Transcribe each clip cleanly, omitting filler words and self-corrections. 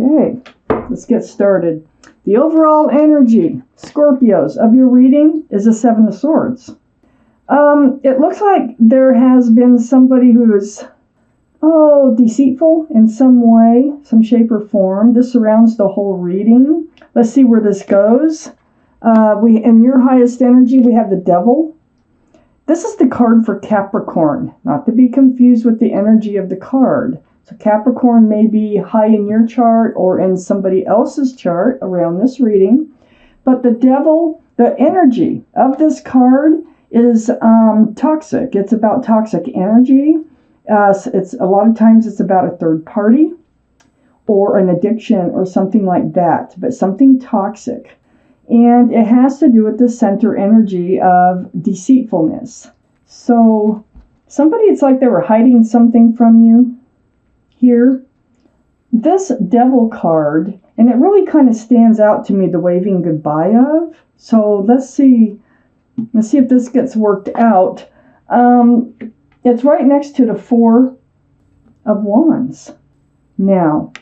Okay, let's get started. The overall energy, Scorpios, of your reading is a Seven of Swords. It looks like there has been somebody who is, deceitful in some way, some shape or form. This surrounds the whole reading. Let's see where this goes. In your highest energy, we have the Devil. This is the card for Capricorn, not to be confused with the energy of the card. So Capricorn may be high in your chart or in somebody else's chart around this reading. But the Devil, the energy of this card is toxic. It's about toxic energy. It's a lot of times it's about a third party or an addiction or something like that, but something toxic. And it has to do with the center energy of deceitfulness. So somebody, it's like they were hiding something from you here. This Devil card, and it really kind of stands out to me, the waving goodbye of. So let's see if this gets worked out. It's right next to the Four of Wands. Now,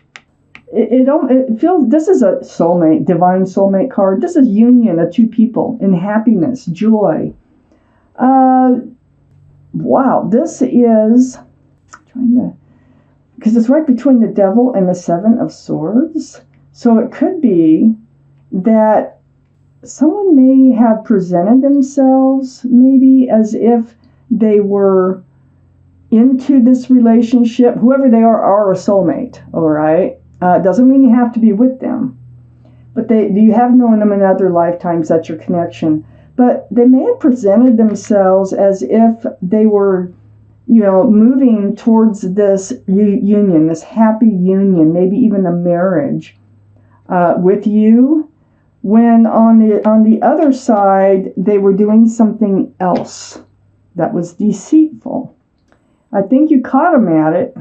it feels, this is a soulmate, divine soulmate card. This is union of two people in happiness, joy. Wow, this is, because it's right between the Devil and the Seven of Swords. So it could be that someone may have presented themselves maybe as if they were into this relationship. Whoever they are a soulmate, all right? Doesn't mean you have to be with them. But you have known them in other lifetimes. That's your connection. But they may have presented themselves as if they were, moving towards this union, this happy union, maybe even a marriage with you, when on the other side, they were doing something else that was deceitful. I think you caught them at it.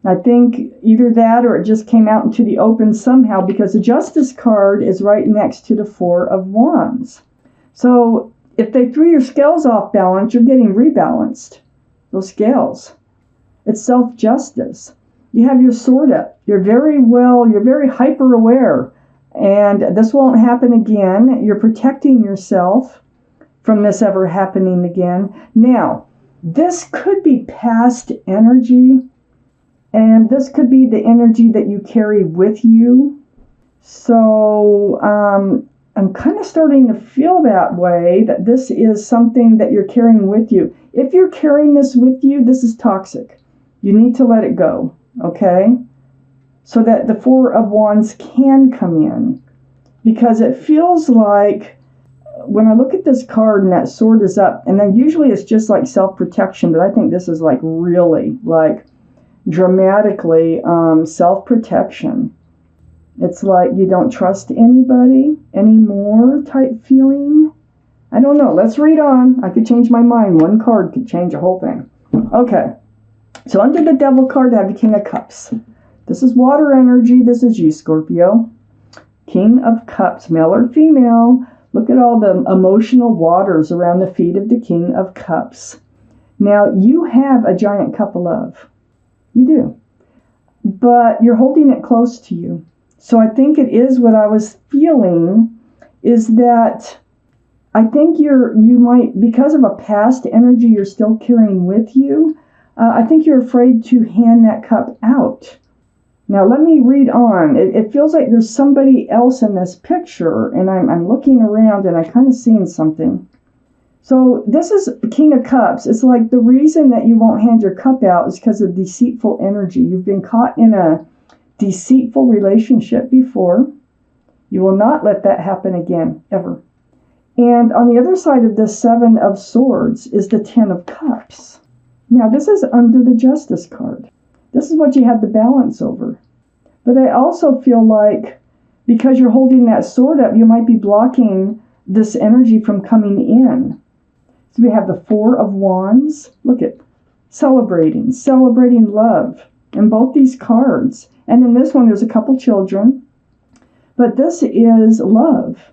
I think either that or it just came out into the open somehow, because the Justice card is right next to the Four of Wands. So if they threw your scales off balance, you're getting rebalanced. Those scales. It's self-justice. You have your sword up. You're very hyper aware. And this won't happen again. You're protecting yourself from this ever happening again. Now, this could be past energy. And this could be the energy that you carry with you. So I'm kind of starting to feel that way, that this is something that you're carrying with you. If you're carrying this with you, this is toxic. You need to let it go, okay? So that the Four of Wands can come in. Because it feels like, when I look at this card and that sword is up, and then usually it's just like self-protection, but I think this is like really like dramatically self-protection. It's like you don't trust anybody anymore type feeling. I don't know. Let's read on. I could change my mind. One card could change a whole thing. Okay. So under the Devil card, I have the King of Cups. This is water energy. This is you, Scorpio. King of Cups, male or female. Look at all the emotional waters around the feet of the King of Cups. Now, you have a giant cup of love. You do. But you're holding it close to you. So I think it is what I was feeling is that I think you might, because of a past energy you're still carrying with you, I think you're afraid to hand that cup out. Now let me read on. It feels like there's somebody else in this picture, and I'm looking around and I'm kind of seeing something. So this is King of Cups. It's like the reason that you won't hand your cup out is because of deceitful energy. You've been caught in a deceitful relationship before. You will not let that happen again, ever. And on the other side of this Seven of Swords is the Ten of Cups. Now this is under the Justice card. This is what you have the balance over. But I also feel like because you're holding that sword up, you might be blocking this energy from coming in. So we have the Four of Wands. Look at celebrating love in both these cards. And in this one, there's a couple children. But this is love,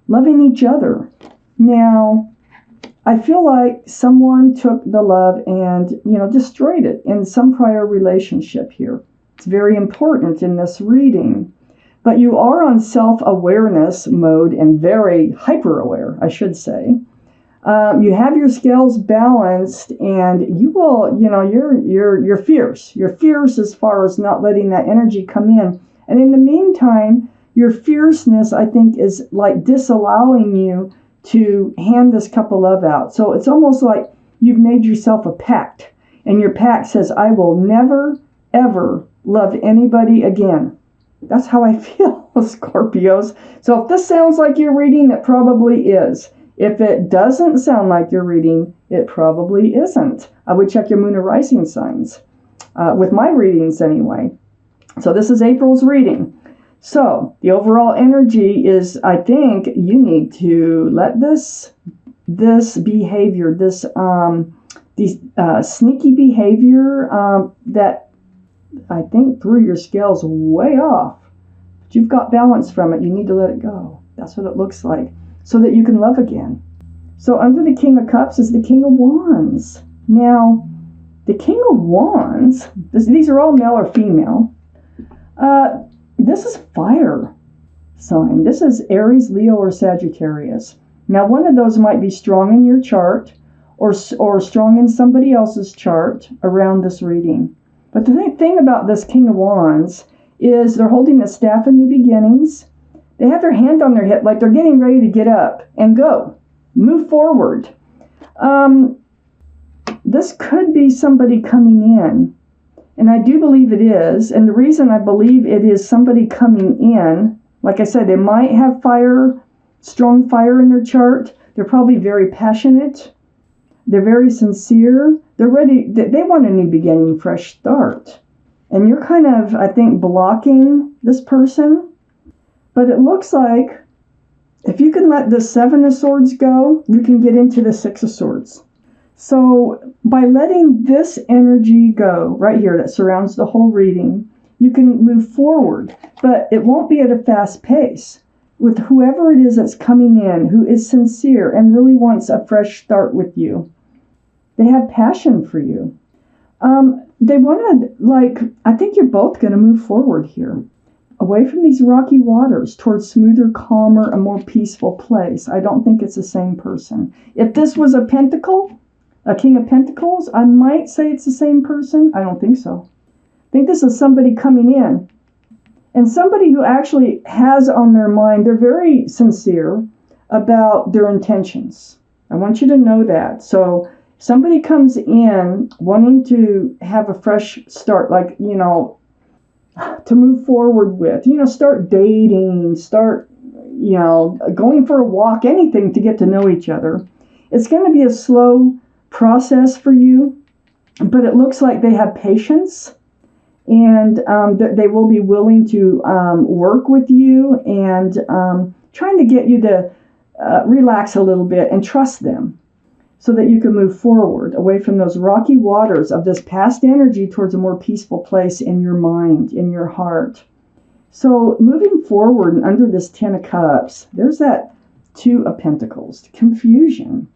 loving each other. Now, I feel like someone took the love and, destroyed it in some prior relationship here. very important in this reading. But you are on self-awareness mode and very hyper-aware, I should say. You have your scales balanced, and you will, you're fierce. You're fierce as far as not letting that energy come in. And in the meantime, your fierceness, I think, is like disallowing you to hand this cup of love out. So it's almost like you've made yourself a pact, and your pact says, I will never, ever love anybody again. That's how I feel, Scorpios. So if this sounds like your reading, it probably is. If it doesn't sound like your reading, it probably isn't. I would check your moon or rising signs, with my readings anyway. So this is April's reading. So the overall energy is, I think you need to let this behavior, these sneaky behavior that I think threw your scales way off. But you've got balance from it. You need to let it go. That's what it looks like, so that you can love again. So under the King of Cups is the King of Wands. Now, the King of Wands, these are all male or female. This is fire sign. This is Aries, Leo, or Sagittarius. Now, one of those might be strong in your chart or strong in somebody else's chart around this reading. But the thing about this King of Wands is they're holding the staff of new beginnings. They have their hand on their hip like they're getting ready to get up and go. Move forward. This could be somebody coming in. And I do believe it is. And the reason I believe it is somebody coming in, like I said, they might have strong fire in their chart. They're probably very passionate. They're very sincere. They're ready. They want a new beginning, fresh start. And you're kind of, I think, blocking this person. But it looks like if you can let the Seven of Swords go, you can get into the Six of Swords. So by letting this energy go right here that surrounds the whole reading, you can move forward, but it won't be at a fast pace. With whoever it is that's coming in, who is sincere and really wants a fresh start with you, they have passion for you. They want to, I think you're both going to move forward here, away from these rocky waters towards smoother, calmer, a more peaceful place. I don't think it's the same person. If this was a pentacle, a King of Pentacles, I might say it's the same person. I don't think so. I think this is somebody coming in. And somebody who actually has on their mind, they're very sincere about their intentions. I want you to know that. So somebody comes in wanting to have a fresh start, to move forward with, start dating, start, going for a walk, anything to get to know each other. It's going to be a slow process for you, but it looks like they have patience, and they will be willing to work with you and trying to get you to relax a little bit and trust them so that you can move forward away from those rocky waters of this past energy towards a more peaceful place in your mind, in your heart. So moving forward and under this Ten of Cups, there's that Two of Pentacles, confusion.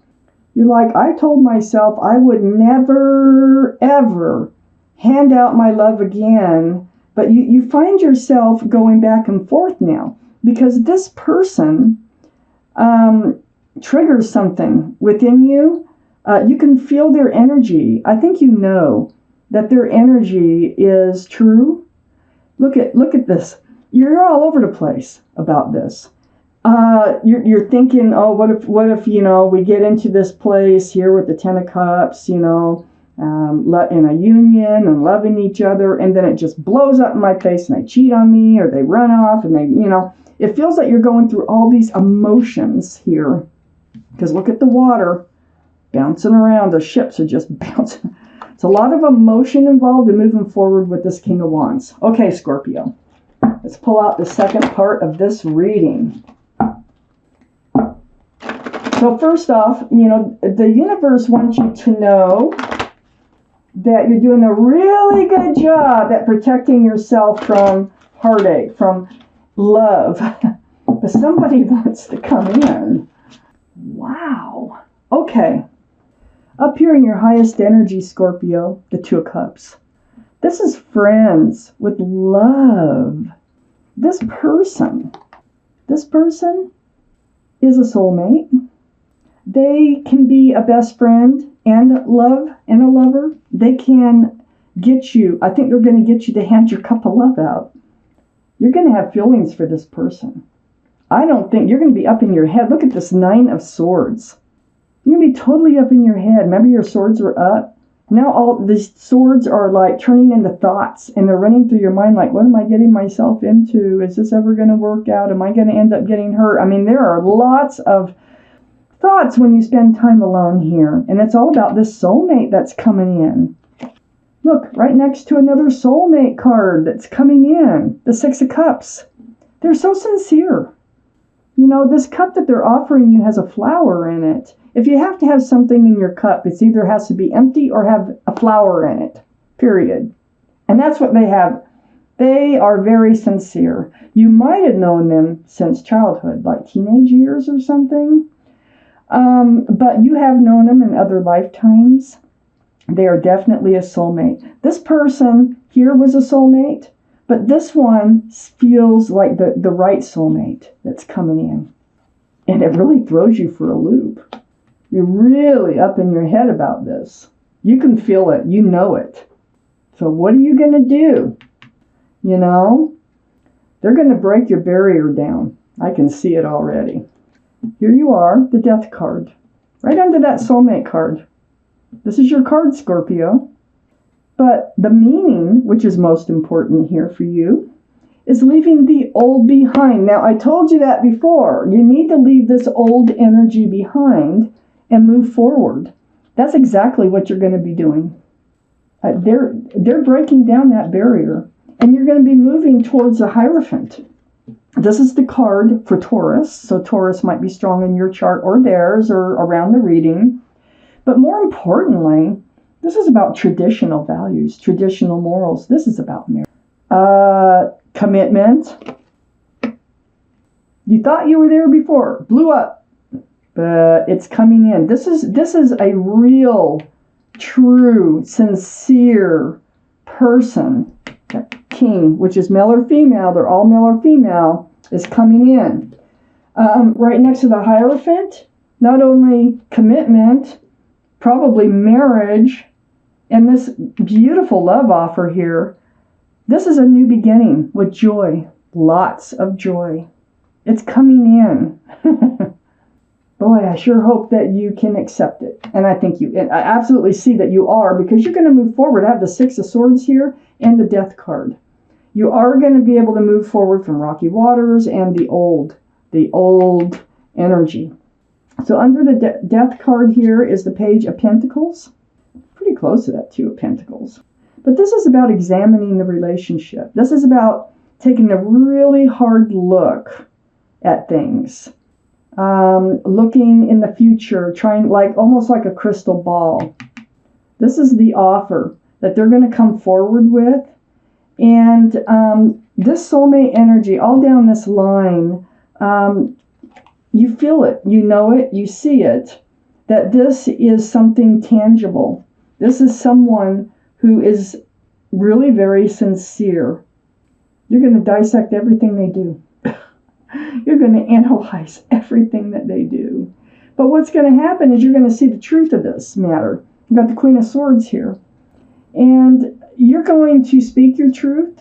You're like, I told myself I would never, ever hand out my love again. But you find yourself going back and forth now because this person triggers something within you. You can feel their energy. I think you know that their energy is true. Look at this. You're all over the place about this. You're thinking, oh, what if we get into this place here with the Ten of Cups, in a union and loving each other, and then it just blows up in my face and they cheat on me or they run off and they, it feels like you're going through all these emotions here. Because look at the water bouncing around. The ships are just bouncing. It's a lot of emotion involved in moving forward with this King of Wands. Okay, Scorpio. Let's pull out the second part of this reading. So first off, the universe wants you to know that you're doing a really good job at protecting yourself from heartache, from love. But somebody wants to come in. Wow. Okay. Up here in your highest energy, Scorpio, the Two of Cups. This is friends with love. This person is a soulmate. They can be a best friend and a lover. They can get you, I think they're going to get you to hand your cup of love out. You're going to have feelings for this person. I don't think you're going to be up in your head. Look at this 9 of Swords. You're going to be totally up in your head. Remember, your swords were up. Now all these swords are like turning into thoughts, and they're running through your mind like, what am I getting myself into? Is this ever going to work out? Am I going to end up getting hurt? I mean, there are lots of thoughts when you spend time alone here. And it's all about this soulmate that's coming in. Look, right next to another soulmate card that's coming in. The 6 of Cups. They're so sincere. You know, this cup that they're offering you has a flower in it. If you have to have something in your cup, it's either has to be empty or have a flower in it. Period. And that's what they have. They are very sincere. You might have known them since childhood, like teenage years or something. But you have known them in other lifetimes. They are definitely a soulmate. This person here was a soulmate, but this one feels like the right soulmate that's coming in. And it really throws you for a loop. You're really up in your head about this. You can feel it. You know it. So what are you going to do? You know, they're going to break your barrier down. I can see it already. Here you are, the Death card. Right under that soulmate card. This is your card, Scorpio. But the meaning, which is most important here for you, is leaving the old behind. Now, I told you that before. You need to leave this old energy behind and move forward. That's exactly what you're going to be doing. They're breaking down that barrier, and you're going to be moving towards the Hierophant. This is the card for Taurus, so Taurus might be strong in your chart or theirs or around the reading. But more importantly, this is about traditional values, traditional morals. This is about marriage. Commitment. You thought you were there before, blew up, but it's coming in. This is a real, true, sincere person. King, which is male or female, they're all male or female, is coming in. Right next to the Hierophant, not only commitment, probably marriage, and this beautiful love offer here. This is a new beginning with joy, lots of joy. It's coming in. Boy, I sure hope that you can accept it. And I think I absolutely see that you are, because you're going to move forward. I have the 6 of Swords here and the Death card. You are going to be able to move forward from rocky waters and the old energy. So under the Death card here is the Page of Pentacles. Pretty close to that 2 of Pentacles. But this is about examining the relationship. This is about taking a really hard look at things. Looking in the future, trying almost like a crystal ball. This is the offer that they're going to come forward with. And this soulmate energy, all down this line, you feel it, you know it, you see it, that this is something tangible. This is someone who is really very sincere. You're going to dissect everything they do. You're going to analyze everything that they do. But what's going to happen is you're going to see the truth of this matter. You've got the Queen of Swords here. And you're going to speak your truth.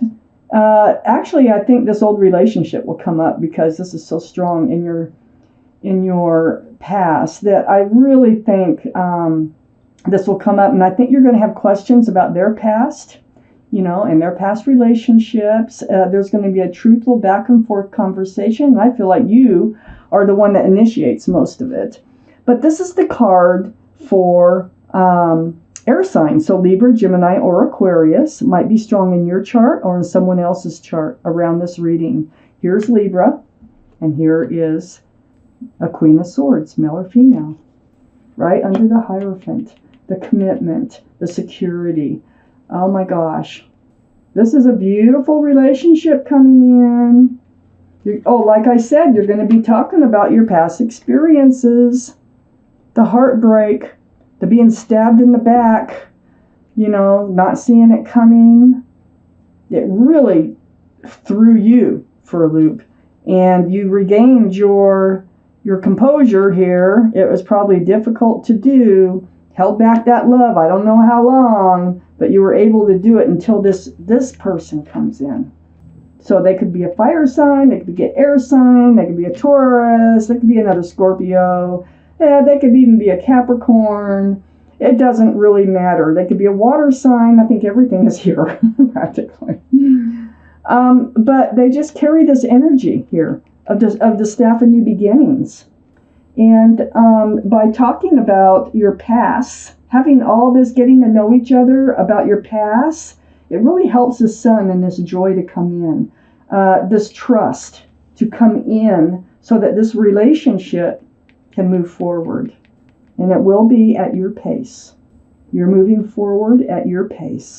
Actually, I think this old relationship will come up because this is so strong in your past that I really think this will come up. And I think you're going to have questions about their past, and their past relationships. There's going to be a truthful back and forth conversation. And I feel like you are the one that initiates most of it. But this is the card for air signs. So Libra, Gemini, or Aquarius might be strong in your chart or in someone else's chart around this reading. Here's Libra, and here is a Queen of Swords, male or female. Right under the Hierophant, the commitment, the security. Oh my gosh. This is a beautiful relationship coming in. Like I said, you're going to be talking about your past experiences. The heartbreak, the being stabbed in the back, not seeing it coming. It really threw you for a loop, and you regained your composure here. It was probably difficult to do, held back that love, I don't know how long, but you were able to do it until this person comes in. So they could be a fire sign, they could be an air sign, they could be a Taurus, they could be another Scorpio, they could even be a Capricorn. It doesn't really matter. They could be a water sign. I think everything is here, practically. But they just carry this energy here of the staff of new beginnings. And by talking about your past, having all this, getting to know each other about your past, it really helps the sun and this joy to come in, this trust to come in so that this relationship can move forward. And it will be at your pace. You're moving forward at your pace.